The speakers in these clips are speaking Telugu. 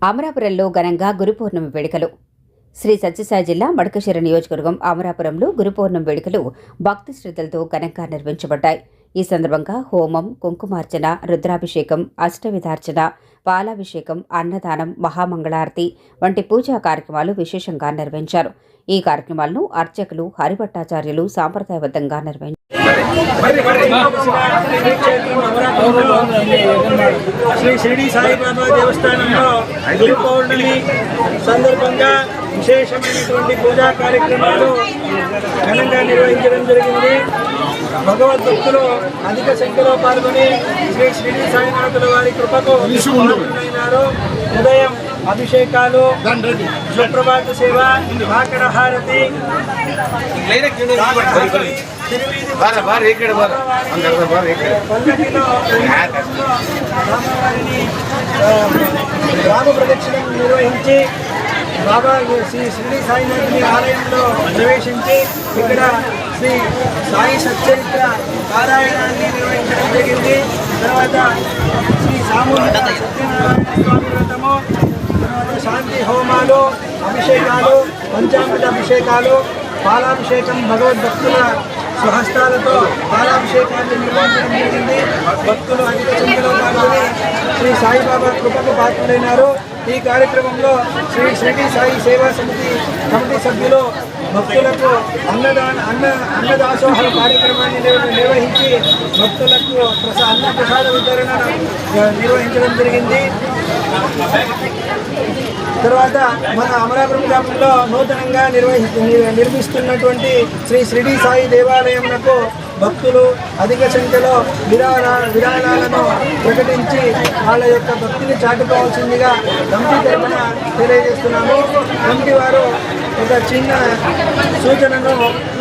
అమరాపురంలో ఘనంగా గురు పౌర్ణమి వేడుకలు. శ్రీ సత్యసాయి జిల్లా మడకశిర నియోజకవర్గం అమరాపురంలో గురు పౌర్ణమి వేడుకలు భక్తి శ్రద్ధలతో ఘనంగా నిర్వహించబడ్డాయి. ఈ సందర్భంగా హోమం, కుంకుమార్చన, రుద్రాభిషేకం, అష్టవిధార్చన, పాలాభిషేకం, అన్నదానం, మహామంగళారతి వంటి పూజా కార్యక్రమాలు విశేషంగా నిర్వహించారు. ఈ కార్యక్రమాలను అర్చకులు హరిభట్టాచార్యులు సాంప్రదాయబద్ధంగా నిర్వహించారు. శ్రీ షిరిడి సాయిబాబా దేవస్థానంలో గురు పౌర్ణమి సందర్భంగా విశేషమైనటువంటి పూజా కార్యక్రమాలు ఘనంగా నిర్వహించడం జరిగింది. భగవద్భక్తులు అధిక సంఖ్యలో పాల్గొని శ్రీ షిరిడి సాయినాథుల వారి కృపకు పాత్రులైనారు. ఉదయం అభిషేకాలు, సుప్రభాత సేవ, కాకడ హారతి, రామ ప్రదక్షిణం నిర్వహించి బాబా శ్రీ షిరిడి సాయినాథుని ఆలయంలో ప్రవేశించి ఇక్కడ శ్రీ సాయి సచ్చరిత్ర పారాయణాన్ని నిర్వహించడం జరిగింది. తర్వాత శ్రీ సామూహిక సత్యనారాయణ స్వామి వ్రతము, శాంతి హోమాలు, అభిషేకాలు, పంచామృత అభిషేకాలు, పాలాభిషేకం, భగవద్భక్తుల స్వహస్తాలతో పాలాభిషేకాన్ని నిర్వహించడం జరిగింది. భక్తులు అధిక సంఖ్యలో పాల్గొని శ్రీ సాయిబాబా కృపకు పాత్రులైనారు. ఈ కార్యక్రమంలో శ్రీ షిరిడి సాయి సేవా సమితి కమిటీ సభ్యులు భక్తులకు అన్నదాసోహ కార్యక్రమాన్ని నిర్వహించి భక్తులకు అన్న ప్రసాద వితరణ నిర్వహించడం జరిగింది. తర్వాత మన అమరాపురం గ్రామంలో నూతనంగా నిర్మిస్తున్నటువంటి శ్రీ షిరిడి సాయి దేవాలయంకు భక్తులు అధిక సంఖ్యలో విరాళాలను ప్రకటించి వాళ్ళ యొక్క భక్తిని చాటుకోవాల్సిందిగా కమిటీ తరఫున తెలియజేస్తున్నాము. కమిటీ వారు ఒక చిన్న సూచనను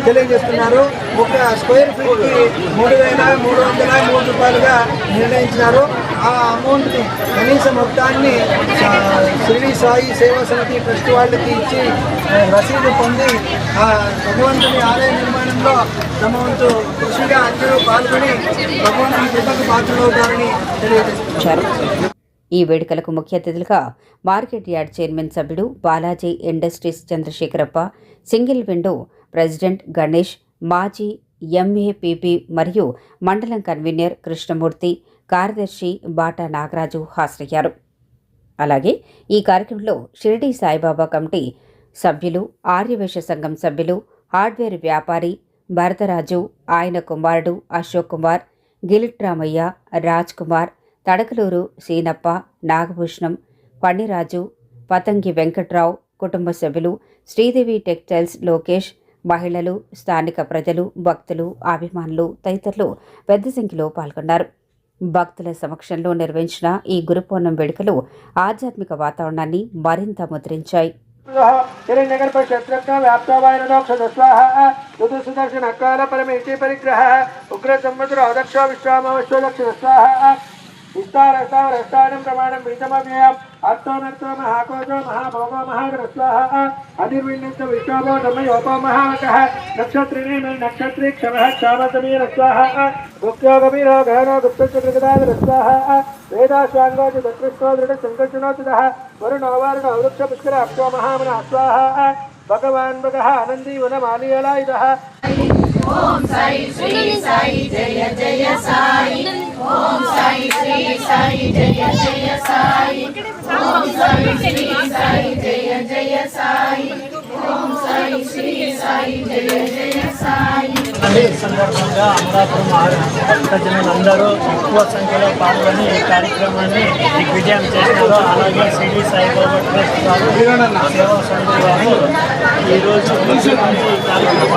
తెలియజేస్తున్నారు. ఒక స్క్వేర్ ఫీట్కి 3,303 రూపాయలుగా నిర్ణయించినారు. ఆ అమౌంట్ని కనీస మొత్తాన్ని షిరిడి సాయి సేవా సమితి ట్రస్ట్ వాళ్ళకి ఇచ్చి రసీదు పొంది ఆ భగవంతుని ఆలయ నిర్మాణంలో తమ వంతు కృషిగా అందరూ పాల్గొని భగవంతుని కృపకు పాత్రలవుతారని తెలియజేస్తున్నారు. ఈ వేడుకలకు ముఖ్య అతిథులుగా మార్కెట్ యార్డ్ చైర్మన్ సభ్యుడు Balaji industries Chandrashekharappa, single window president Ganesh, మాజీ ఎంఏపీపీ మరియు మండలం కన్వీనర్ కృష్ణమూర్తి, కార్యదర్శి బాటా నాగరాజు హాజరయ్యారు. అలాగే ఈ కార్యక్రమంలో షిరిడి సాయిబాబా కమిటీ సభ్యులు, ఆర్యవేశ సంఘం సభ్యులు, హార్డ్వేర్ వ్యాపారి భరతరాజు, ఆయన కుమారుడు అశోక్ కుమార్, గిలిట్రామయ్య, రాజ్ కుమార్, తడకలూరు సీనప్ప, నాగభూషణం, పన్నిరాజు, పతంగి వెంకట్రావు కుటుంబ సభ్యులు, శ్రీదేవి టెక్స్టైల్స్ లోకేష్, మహిళలు, స్థానిక ప్రజలు, భక్తులు, అభిమానులు తదితరులు పెద్ద సంఖ్యలో పాల్గొన్నారు. భక్తుల సమక్షంలో నిర్వహించిన ఈ గురు పౌర్ణమి వేడుకలు ఆధ్యాత్మిక వాతావరణాన్ని మరింత ముద్రించాయి. हिरण्यगर क्षेत्र व्याप्तवायनोक्षस्वाह ऋतुसुदर्शन काल परमेशि परिग्रह उग्र संवत्सर अदक्ष विश्वामवश्वदक्षिण स्वाहा विस्तारस्तावरस्तानं प्रमाणं बीजमव्ययम् अर्थोनर्थो महाकोशो महाभोगो महाग्रस्वाहा अधिर्विण्णित विश्वाभो धर्मयोपो महावकः नक्षत्रिणे नक्षत्रे क्षमः क्षामसमीर स्वाहा गुप्योगमीरो गहनो गुप्तचक्रगदाधरस्वाहा वेदाश्वाङ्गो दत्रिष्ठो दृढसङ्कर्षणोचितः वरुणो वारुणो वृक्ष पुष्कर अप्सो महामनः स्वाहा भगवान् भगः आनन्दी वनमालियलायुधः ओम साई श्री साई जय जय साई ओम साई श्री साई जय जय साई ओम साई श्री साई जय जय साई ओम साई श्री साई जय जय साई సందర్భంగా అమరాపురం భక్తజనులందరూ ఎక్కువ సంఖ్యలో పాల్గొని ఈ కార్యక్రమాన్ని దిగ్విజయం చేసినారు. అలాగే షిరిడి సాయిబాబా ట్రస్ట్ వారు సేవా సమితి వారు ఈరోజు ఈ కార్యక్రమం